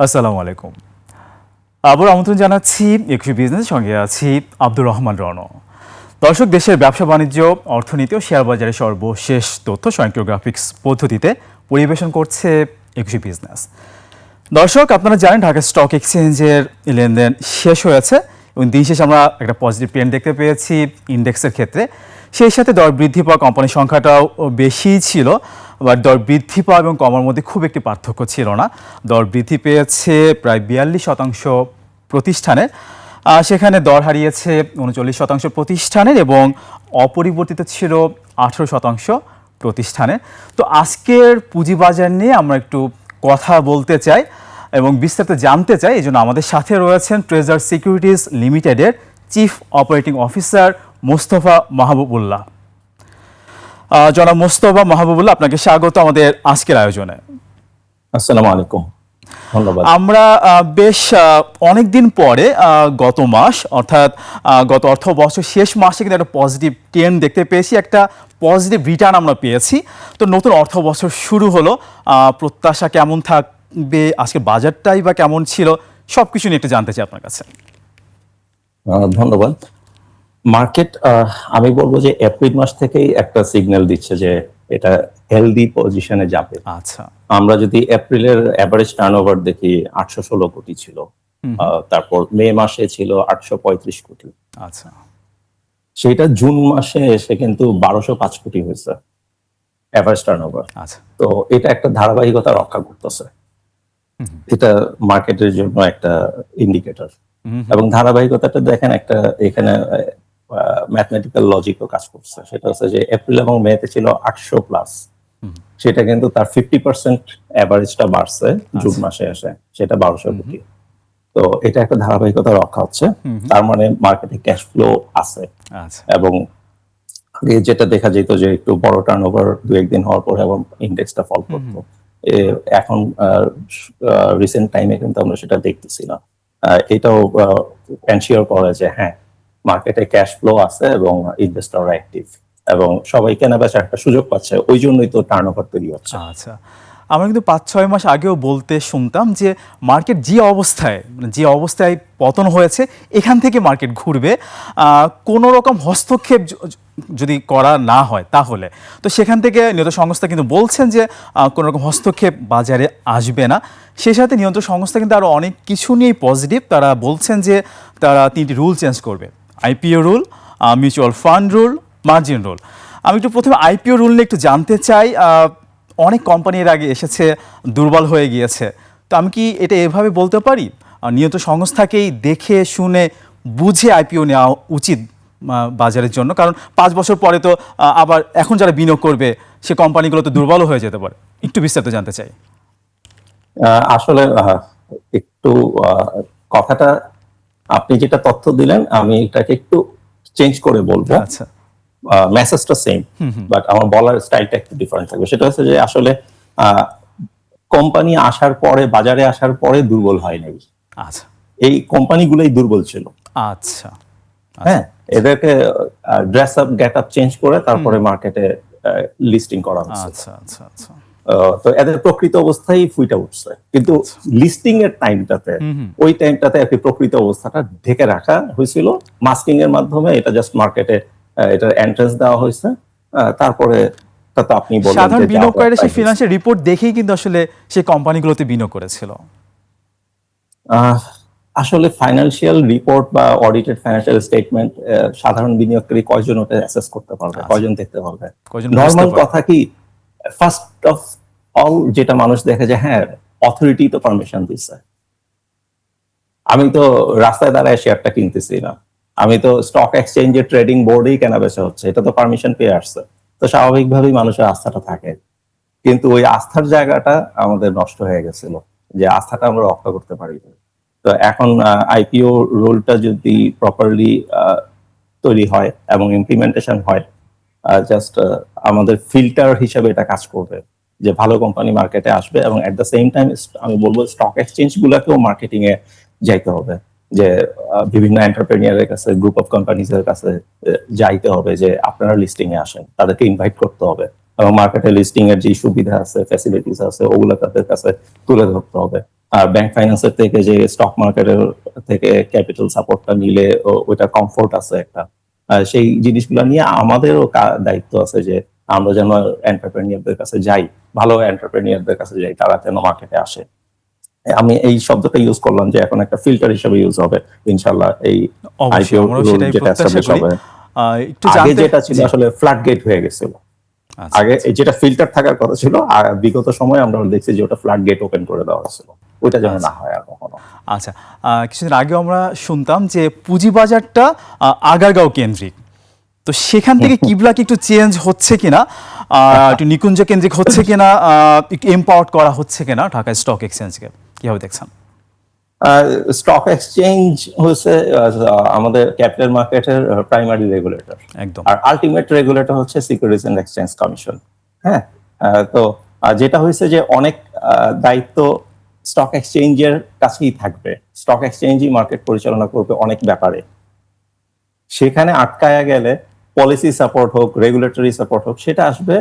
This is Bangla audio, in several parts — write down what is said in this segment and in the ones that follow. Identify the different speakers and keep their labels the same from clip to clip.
Speaker 1: আসসালামু আলাইকুম। আবার আমন্ত্রণ জানাচ্ছি একুশে বিজনেস, সঙ্গে আছি আব্দুর রহমান রণ। দর্শক, দেশের ব্যবসা বাণিজ্য, অর্থনীতি ও শেয়ার বাজারের সর্বশেষ তথ্য স্বয়ংক্রিয় গ্রাফিক্স পদ্ধতিতে পরিবেশন করছে একুশে বিজনেস। দর্শক, আপনারা জানেন ঢাকা স্টক এক্সচেঞ্জের লেনদেন শেষ হয়েছে এবং দিন শেষে আমরা একটা পজিটিভ ট্রেন্ড দেখতে পেয়েছি ইন্ডেক্সের ক্ষেত্রে। সেই সাথে দর বৃদ্ধি পাওয়া কোম্পানির সংখ্যাটাও বেশিই ছিল, বাট দর বৃদ্ধি পাওয়া এবং কমার মধ্যে খুব একটি পার্থক্য ছিল না। দর বৃদ্ধি পেয়েছে প্রায় 42% প্রতিষ্ঠানের, সেখানে দর হারিয়েছে 39% প্রতিষ্ঠানের এবং অপরিবর্তিত ছিল 18% প্রতিষ্ঠানের। তো আজকের পুঁজিবাজার নিয়ে আমরা একটু কথা বলতে চাই এবং বিস্তারিত জানতে চাই। এই জন্য আমাদের সাথে রয়েছেন ট্রেজার সিকিউরিটিজ লিমিটেডের chief operating officer Mostafa Mahbubullah. জনাব মোস্তফা মাহবুবুল্লাহ, আপনাকে স্বাগত আমাদের আজকের আয়োজনে।
Speaker 2: আসসালামু আলাইকুম, ধন্যবাদ।
Speaker 1: আমরা বেশ অনেকদিন পরে গত মাস অর্থাৎ গত অর্থ বছর শেষ মাসে কিন্তু একটা পজিটিভ ট্রেন্ড দেখতে পেয়েছি, একটা পজিটিভ রিটার্ন আমরা পেয়েছি। তো নতুন অর্থ বছর শুরু হলো, প্রত্যাশা কেমন থাকবে, আজকে বাজারটাই বা কেমন ছিল, সব কিছু নিয়ে একটু জানতে চাই আপনার কাছে।
Speaker 2: ধন্যবাদ। মার্কেট আমি বলবো যে এপ্রিল মাস থেকেই একটা সিগন্যাল দিচ্ছে যে এটা হেলদি পজিশনে যাবে।
Speaker 1: আচ্ছা,
Speaker 2: আমরা যদি এপ্রিলের অ্যাভারেজ টার্নওভার দেখি 816 কোটি ছিল, তারপর মে মাসে ছিল 835 কোটি।
Speaker 1: আচ্ছা,
Speaker 2: সেটা জুন মাসে এসে কিন্তু 1205 কোটি হয়েছে অ্যাভারেজ টার্নওভার।
Speaker 1: আচ্ছা,
Speaker 2: তো এটা একটা ধারাবাহিকতা রক্ষা করতেছে, এটা মার্কেটের জন্য একটা ইন্ডিকেটর। এবং ধারাবাহিকতাটা দেখেন, একটা এখানে ম্যাথমেটিক্যাল লজিকও কাজ করছে। সেটা হচ্ছে যে এপ্রিল এবং মেতে ছিল 800 প্লাস, সেটা কিন্তু তার 50% অ্যাভারেজটা বাড়ছে জুন মাসে এসে, সেটা 1200 কোটি। তো এটা একটা ধারাবাহিকতা রক্ষা হচ্ছে, তার মানে মার্কেটে ক্যাশ ফ্লো আছে।
Speaker 1: আচ্ছা,
Speaker 2: এবং আগে যেটা দেখা যেত যে একটু বড় টার্নওভার দু একদিন হওয়ার পর এবং ইন্ডেক্সটা ফল করতো, এখন রিসেন্ট টাইমে কিন্তু আমরা সেটা দেখতেছি না। এটাও এনশিওর করে যে হ্যাঁ, মার্কেটে ক্যাশ ফ্লো আছে এবং ইনভেস্টররা অ্যাক্টিভ এবং সবাই কেনা বেচার একটা সুযোগ পাচ্ছে, ওই জন্যই তো টার্নওভার তৈরি হচ্ছে।
Speaker 1: আচ্ছা। আমরা কিন্তু 5-6 মাস আগেও বলতে শুনতাম যে মার্কেট যে অবস্থায় পতন হয়েছে, এখান থেকে মার্কেট ঘুরবে কোনো রকম হস্তক্ষেপ যদি করা না হয় তাহলে। তো সেখান থেকে নিয়ন্ত্রক সংস্থা কিন্তু বলছেন যে কোনো রকম হস্তক্ষেপ বাজারে আসবে না। সেই সাথে নিয়ন্ত্রক সংস্থা কিন্তু আরও অনেক কিছু নিয়েই পজিটিভ। তারা বলছেন যে তারা 3টি রুল চেঞ্জ করবে: IPO rule, mutual fund rule, margin rule. আমি একটু প্রথমে আইপিও রুল নিয়ে একটু জানতে চাই। অনেক কোম্পানির আগে এসেছে, দুর্বল হয়ে গিয়েছে। তো আমি কি এটা এভাবে বলতে পারি, নিয়ন্ত্রক সংস্থাকেই দেখে শুনে বুঝে আইপিও নেওয়া উচিত বাজারের জন্য? কারণ 5 বছর পরে তো আবার এখন যারা বিনিয়োগ করবে সে কোম্পানিগুলো তো দুর্বলও হয়ে যেতে পারে। একটু বিস্তারিত জানতে চাই।
Speaker 2: আসলে একটু কথাটা, আপনি যেটা তথ্য দিলেন আমি এটাকে একটু চেঞ্জ করে বলবো।
Speaker 1: আচ্ছা,
Speaker 2: মেসেজটা সেম, বাট আমার বলার স্টাইলটা একটু ডিফারেন্ট থাকবে। সেটা হচ্ছে যে আসলে কোম্পানি আসার পরে, বাজারে আসার পরে দুর্বল হয় নাই,
Speaker 1: আচ্ছা,
Speaker 2: এই কোম্পানিগুলোই দুর্বল ছিল।
Speaker 1: আচ্ছা,
Speaker 2: হ্যাঁ, এদেরকে dress up get up change করে তারপরে মার্কেটে লিস্টিং করা হচ্ছে।
Speaker 1: আচ্ছা, আচ্ছা, আচ্ছা,
Speaker 2: তো এদের প্রকৃত অবস্থায় ফুইটা উঠছে, কিন্তু লিস্টিং এর টাইমটাতে, ওই টাইমটাতে আর কি প্রকৃত অবস্থাটা ঢেকে রাখা হয়েছিল মাস্কিং এর মাধ্যমে। এটা জাস্ট মার্কেটে এটার এন্ট্রান্স দেওয়া হয়েছে। তারপরে তা তো আপনি বলেন
Speaker 1: সাধারণ
Speaker 2: যে
Speaker 1: বিনিয়োগকারীরা সেই ফিনান্সিয়াল রিপোর্ট দেখেই কিন্তু আসলে সেই কোম্পানিগুলোতে বিনিয়োগ করেছিল।
Speaker 2: আসলে ফাইন্যান্সিয়াল রিপোর্ট বা অডিটেড ফাইন্যান্সিয়াল স্টেটমেন্ট সাধারণ বিনিয়োগকারী কয়জন ওটা অ্যাসেস করতে পারবে, কয়জন দেখতে পারবে? নর্মাল কথা কি, ফার্স্ট অফ অল যেটা মানুষ দেখে যে হ্যাঁ, অথরিটি তো পারমিশন দিচ্ছে। আমি তো রাস্তায় দাঁড়ায় শেয়ারটা কিনতেছি না, আমি তো স্টক এক্সচেঞ্জের ট্রেডিং বোর্ডেই কেনা বেচা হচ্ছে, এটা তো পারমিশন পেয়ে আসছে। তো স্বাভাবিকভাবেই মানুষের আস্থাটা থাকে, কিন্তু ওই আস্থার জায়গাটা আমাদের নষ্ট হয়ে গেছিল, যে আস্থাটা আমরা রক্ষা করতে পারি। তো এখন আইপিও রুলটা যদি প্রপারলি তৈরি হয় এবং ইমপ্লিমেন্টেশন হয়, জাস্ট আমাদের ফিল্টার হিসেবে এটা কাজ করবে, যে ভালো কোম্পানি মার্কেটে আসবে। এবং এট দ্য সেম টাইম আমি বলবো স্টক এক্সচেঞ্জ গুলাকেও মার্কেটিং এ যাইতে হবে, যে বিভিন্ন এন্টারপ্রেনিয়ারের কাছে, গ্রুপ অফ কোম্পানিজ এর কাছে যাইতে হবে যে আপনারা লিস্টিং এ আসেন, তাদেরকে ইনভাইট করতে হবে এবং মার্কেটে লিস্টিং এর যে সুবিধা আছে, ফ্যাসিলিটিস আছে, ওগুলো তাদের কাছে তুলে ধরতে হবে। আর ব্যাংক ফাইন্যান্সের থেকে যে স্টক মার্কেটের থেকে ক্যাপিটাল সাপোর্টটা নিলে ওইটা কমফোর্ট আছে একটা, সেই জিনিসগুলো নিয়ে আমাদেরও দায়িত্ব আছে যে আমরা যেন এন্টারপ্রেনিয়ারদের কাছে যাই, ভালো এন্টারপ্রেনিয়ারদের কাছে যাই, তারা যেন মার্কেটে আসে। আমি এই শব্দটা ইউজ করলাম যে এখন একটা ফিল্টার হিসেবে ইউজ হবে ইনশাআল্লাহ এই
Speaker 1: অবশ্যই
Speaker 2: আইপিও
Speaker 1: আমরাও সেটাই
Speaker 2: যেটা
Speaker 1: প্রত্যাশা
Speaker 2: এস্টাবলিশ
Speaker 1: করি।
Speaker 2: হবে।
Speaker 1: একটু
Speaker 2: আগে
Speaker 1: জানতে
Speaker 2: যেটা ছিল
Speaker 1: জি,
Speaker 2: আসলে ফ্ল্যাট গেট হয়ে গেছিল,
Speaker 1: আচ্ছা,
Speaker 2: আগে
Speaker 1: আচ্ছা,
Speaker 2: যেটা ফিল্টার থাকার কথা ছিল, আর বিগত সময়ে আমরা দেখছি যে ওটা ফ্ল্যাট গেট ওপেন করে দেওয়া হয়েছিল, ওইটা যেন
Speaker 1: আচ্ছা।
Speaker 2: না হয় আর কখনো।
Speaker 1: আচ্ছা, কিছুদিন আগেও আমরা শুনতাম যে পুঁজিবাজারটা আগারগাঁও কেন্দ্রিক। তো সেখান থেকে কিবলা কি একটু চেঞ্জ হচ্ছে কিনা, একটু নিকুঞ্জ কেন্দ্রিক হচ্ছে কিনা, একটু এম্পাওয়ার্ড করা হচ্ছে কিনা ঢাকা স্টক এক্সচেঞ্জকে, কিভাবে দেখছেন?
Speaker 2: স্টক এক্সচেঞ্জ হচ্ছে আমাদের ক্যাপিটাল মার্কেটের প্রাইমারি রেগুলেটর,
Speaker 1: একদম।
Speaker 2: আর আলটিমেট রেগুলেটর হচ্ছে সিকিউরিটিজ এন্ড এক্সচেঞ্জ কমিশন। হ্যাঁ, তো যেটা হয়েছে যে অনেক দায়িত্ব স্টক এক্সচেঞ্জের কাছেই থাকবে, স্টক এক্সচেঞ্জই মার্কেট পরিচালনা করবে অনেক ব্যাপারে। সেখানে আটকায়া গেলে পলিসি সাপোর্ট হোক, রেগুলেটরি সাপোর্ট হোক, সেটা আসবে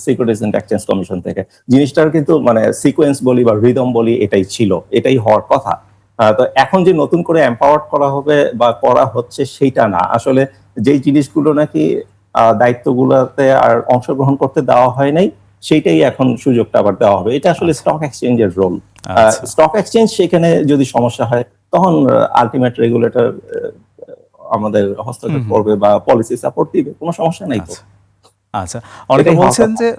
Speaker 2: সিকিউরিটিজ এন্ড এক্সচেঞ্জ কমিশন থেকে। জিনিসটার কিন্তু মানে সিকোয়েন্স বলি বা রিদম বলি এটাই ছিল, এটাই হওয়ার কথা। তো এখন যে নতুন করে এম্পাওয়ার্ড করা হবে বা করা হচ্ছে সেইটা না, আসলে যেই জিনিসগুলো নাকি দায়িত্বগুলোতে আর অংশগ্রহণ করতে দেওয়া হয় নাই, সেইটাই এখন সুযোগটা আবার দেওয়া হবে। এটা আসলে স্টক এক্সচেঞ্জের রোল।
Speaker 1: আচ্ছা,
Speaker 2: স্টক এক্সচেঞ্জ সেখানে যদি সমস্যা হয়, তখন আলটিমেট রেগুলেটর আমাদের হস্তক্ষেপ করবে বা পলিসি সাপোর্ট দিবে, কোনো সমস্যা নাই তো।
Speaker 1: আচ্ছা, আচ্ছা। অনেকে
Speaker 2: এটাই হওয়ার
Speaker 1: বলছেন
Speaker 2: কথা।
Speaker 1: যে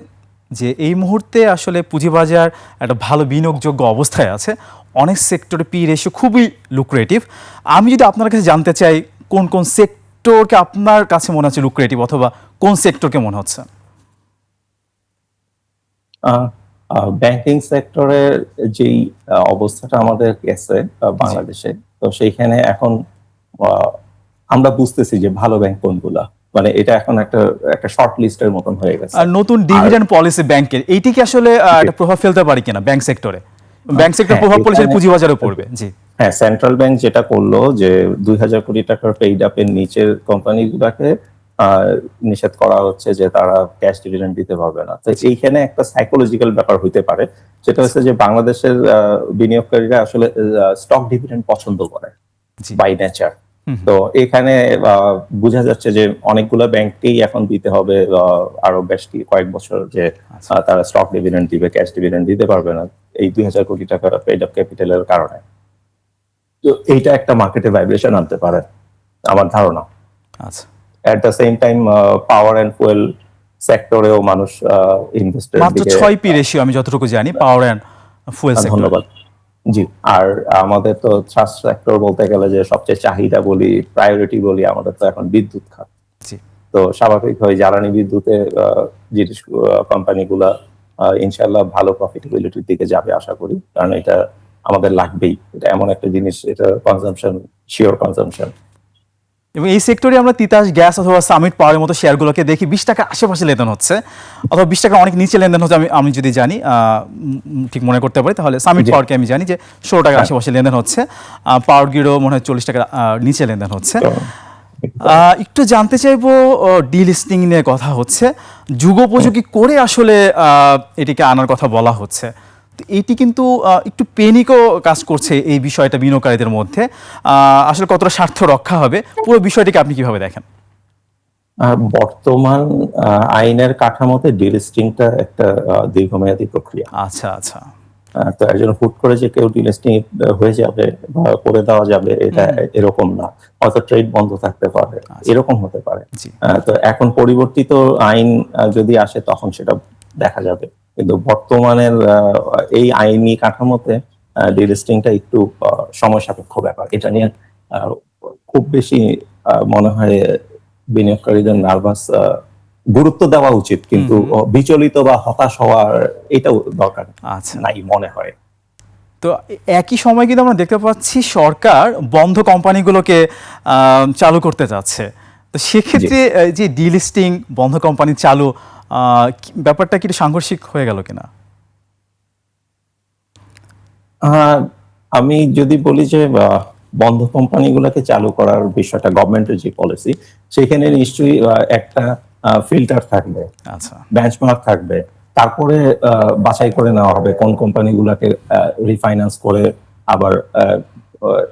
Speaker 1: যে এই মুহূর্তে আসলে পুঁজিবাজার একটা ভালো বিনিয়োগযোগ্য অবস্থায় আছে, অনেক সেক্টরে পি রেশিও খুবই লুক্রেটিভ। আমি যদি আপনার কাছে জানতে চাই কোন কোন সেক্টরকে আপনার কাছে মনে হচ্ছে লুক্রেটিভ, অথবা কোন সেক্টরকে মনে হচ্ছে?
Speaker 2: ব্যাংকিং সেক্টরের যেই অবস্থাটা আমাদের গেছে
Speaker 1: জি।
Speaker 2: বাংলাদেশে, তো সেইখানে এখন আহ, আমরা বুঝতেছি যে ভালো ব্যাংক কোনগুলা, মানে এটা এখন একটা একটা শর্ট লিস্টের মতন হয়ে গেছে।
Speaker 1: আর নতুন
Speaker 2: আর
Speaker 1: ডিভিডেন্ড পলিসি ব্যাংকের, এইটি কি আসলে একটা প্রভাব ফেলতে পারে কিনা ব্যাংক সেক্টরে? ব্যাংক সেক্টর
Speaker 2: হ্যাঁ,
Speaker 1: প্রভাব পড়লে সেটা
Speaker 2: এখানে
Speaker 1: পুঁজিবাজারেও পড়বে। জি,
Speaker 2: হ্যাঁ, সেন্ট্রাল ব্যাংক যেটা করলো যে 2,000 কোটি টাকার পেইড আপের নিচের কোম্পানিগুলোকে নিষেধ করা হচ্ছে যে তারা ক্যাশ ডিভিডেন্ড দিতে পারবে না। তো এইখানে একটা সাইকোলজিক্যাল ব্যাপার হইতে পারে, সেটা হচ্ছে যে বাংলাদেশের বিনিয়োগকারীরা আসলে স্টক ডিভিডেন্ড পছন্দ করে
Speaker 1: জি।
Speaker 2: By nature. তো এখানে বোঝা যাচ্ছে যে অনেকগুলো ব্যাংককেই এখন দিতে হবে আরো বেশ কয়েক বছর, যে তারা স্টক ডিভিডেন্ড দিবে, ক্যাশ ডিভিডেন্ড দিতে পারবে না এই 2,000 কোটি টাকা পেইড আপ ক্যাপিটালের কারণে। তো এইটা একটা মার্কেটে ভাইব্রেশন আনতে পারে আমার ধারণা।
Speaker 1: আচ্ছা,
Speaker 2: at the same time power and fuel সেক্টরেও মানুষ ইনভেস্টের
Speaker 1: মাত্র
Speaker 2: দিকে
Speaker 1: 6 পি রেশিও আমি যতটুকু জানি পাওয়ার অ্যান্ড ফুয়েল সেক্টর।
Speaker 2: ধন্যবাদ। জি, আর আমাদের তো ট্রাস্ট সেক্টর বলতে গেলে যে সবচেয়ে চাহিদা বলি, প্রায়োরিটি বলি, আমাদের তো এখন বিদ্যুৎ খাত।
Speaker 1: জি।
Speaker 2: তো স্বাভাবিকভাবে জ্বালানি বিদ্যুতের জিনিস কোম্পানিগুলা ইনশাল্লাহ ভালো প্রফিটেবিলিটির দিকে যাবে আশা করি, কারণ এটা আমাদের লাগবেই। এটা এমন একটা জিনিস, এটা কনজাম্পশন, শিওর কনজাম্পশন।
Speaker 1: এবং এই সেক্টরে আমরা তিতাস গ্যাস অথবা সামিট পাওয়ারের মতো শেয়ারগুলোকে দেখি 20 টাকার আশেপাশে লেনদেন হচ্ছে, অথবা 20 টাকা অনেক নিচে লেনদেন হচ্ছে। আমি আমি যদি জানি, ঠিক মনে করতে পারি, তাহলে সামিট
Speaker 2: জি।
Speaker 1: পাওয়ারকে আমি জানি যে 16 টাকার
Speaker 2: হ্যাঁ।
Speaker 1: আশেপাশে লেনদেন হচ্ছে। পাওয়ার গ্রিডও মনে হয় 40 টাকার নিচে লেনদেন হচ্ছে।
Speaker 2: তো
Speaker 1: একটু জানতে চাইবো, ডিলিস্টিং নিয়ে কথা হচ্ছে, যুগোপযোগী করে আসলে এটিকে আনার কথা বলা হচ্ছে। তো এটি কিন্তু একটু পেনিকও কাজ করছে এই বিষয়টা বিনিয়োগকারীদের মধ্যে। আসলে কতটা স্বার্থ রক্ষা হবে, পুরো বিষয়টিকে আপনি কিভাবে দেখেন?
Speaker 2: বর্তমান আইনের কাঠামোতে ডিলিস্টিংটা একটা দীর্ঘমেয়াদী প্রক্রিয়া।
Speaker 1: আচ্ছা, আচ্ছা।
Speaker 2: তো একজন হুট করে যে কেউ ডিলিস্টিং হয়ে যাবে বা করে দেওয়া যাবে, এটা এরকম না। হয়তো ট্রেড বন্ধ থাকতে পারে, এরকম হতে পারে।
Speaker 1: জি।
Speaker 2: তো এখন পরিবর্তিত আইন যদি আসে তখন সেটা দেখা যাবে, কিন্তু বর্তমানের এই আইনি কাঠামোতে ডিলিস্টিংটা একটু সময় সাপেক্ষ ব্যাপার। এটা নিয়ে খুব বেশি মনে হয় বিনিয়োগকারীদের নার্ভাস, গুরুত্ব দেওয়া উচিত, কিন্তু বিচলিত বা হতাশ হওয়ার এটাও দরকার
Speaker 1: আচ্ছা।
Speaker 2: নাই মনে হয়।
Speaker 1: তো একই সময় কিন্তু আমরা দেখতে পাচ্ছি সরকার বন্ধ কোম্পানিগুলোকে চালু করতে যাচ্ছে। তো সেক্ষেত্রে যে ডিলিস্টিং, বন্ধ কোম্পানি চালু, ব্যাপারটা কি একটু সাংঘর্ষিক হয়ে গেল কিনা?
Speaker 2: আমি যদি বলি যে বন্ধ কোম্পানিগুলোকে চালু করার বিষয়টা গভর্নমেন্টের যে পলিসি, সেখানে নিশ্চয়ই একটা ফিল্টার থাকবে,
Speaker 1: আচ্ছা,
Speaker 2: বেঞ্চমার্ক থাকবে, তারপরে বাছাই করে নেওয়া হবে কোন কোম্পানিগুলোকে রিফাইন্যান্স করে আবার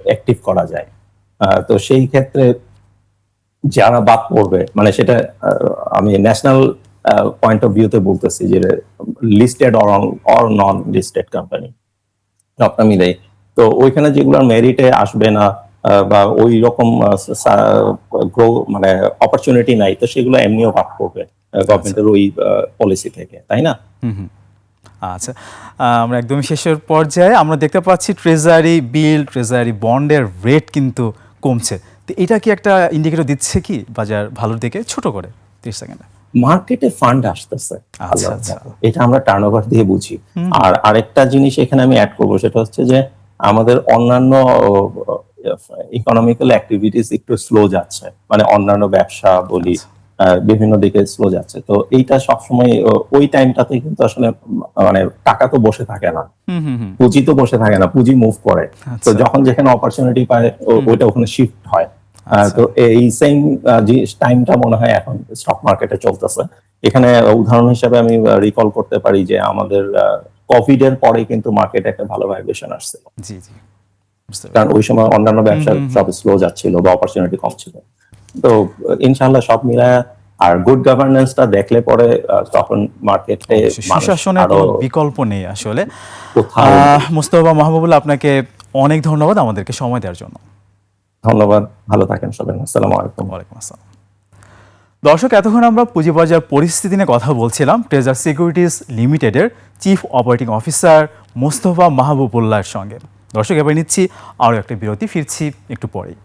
Speaker 2: অ্যাক্টিভ করা যায়। তো সেই ক্ষেত্রে যারা বাদ পড়বে, মানে সেটা আমি ন্যাশনাল পয়েন্ট অফ ভিউতে বলতেছি যে listed or non listed company সবটা মিলেই, তো ওইখানে যেগুলোর মেরিটে আসবে না বা ওই রকম গ্রো মানে অপরচুনিটি নাই, তো সেগুলো এমনিও বাদ পড়বে গভর্নমেন্টের ওই পলিসি থেকে, তাই না?
Speaker 1: আচ্ছা, আমরা একদমই শেষের পর্যায়ে আমরা দেখতে পাচ্ছি ট্রেজারি বিল, ট্রেজারি বন্ডের রেট কিন্তু কমছে। তো এটা কি একটা ইন্ডিকেটর দিচ্ছে কি বাজার ভালোর দিকে? ছোট করে 30 সেকেন্ডে।
Speaker 2: মার্কেটে ফান্ড আসতেছে,
Speaker 1: আচ্ছা আচ্ছা,
Speaker 2: এটা আমরা টার্নওভার দিয়ে বুঝি। আর আরেকটা জিনিস এখানে আমি অ্যাড করবো, সেটা হচ্ছে যে আমাদের অন্যান্য ইকোনমিক্যাল অ্যাক্টিভিটিস একটু স্লো যাচ্ছে, মানে অন্যান্য ব্যবসা বলি বিভিন্ন দিকে স্লো যাচ্ছে। তো এইটা সবসময় ওই টাইমটাতে কিন্তু আসলে মানে টাকা তো বসে থাকে না, পুঁজি তো বসে থাকে না, পুঁজি মুভ করে। তো যখন যেখানে অপরচুনিটি পায় ওইটা ওখানে শিফট হয়। তো এই সেম টাইমটা মনে হয় এখন স্টক মার্কেটে চলতেছে। এখানে উদাহরণ হিসেবে আমি রিকল করতে পারি যে আমাদের কোভিড এর পরে কিন্তু মার্কেটে একটা ভালো ভাইব্রেশন আসছে,
Speaker 1: জি জি,
Speaker 2: কারণ ওই সময় অন্যান্য ব্যবসা সব স্লো যাচ্ছিল বা অপরচুনিটি কম ছিল। তো ইনশাআল্লাহ সব মিলায় আর গুড গভর্নেন্সটা দেখলে পরে তখন মার্কেটে
Speaker 1: সুশাসনের কোনো বিকল্প নেই আসলে। মুস্তাফা মাহবুবুল্লাহ, আপনাকে অনেক ধন্যবাদ আমাদেরকে সময় দেওয়ার জন্য।
Speaker 2: ধন্যবাদ, ভালো থাকেন সবাই। আসসালামু আলাইকুম।
Speaker 1: ওয়ালাইকুম আসসালাম। দর্শক, এতক্ষণ আমরা পুঁজিবাজার পরিস্থিতি নিয়ে কথা বলছিলাম ট্রেজার সিকিউরিটিজ লিমিটেডের চিফ অপারেটিং অফিসার মুস্তাফা মাহবুবুল্লাহর সঙ্গে। দর্শক, এবার নিচ্ছি আরও একটা বিরতি, ফিরছি একটু পরেই।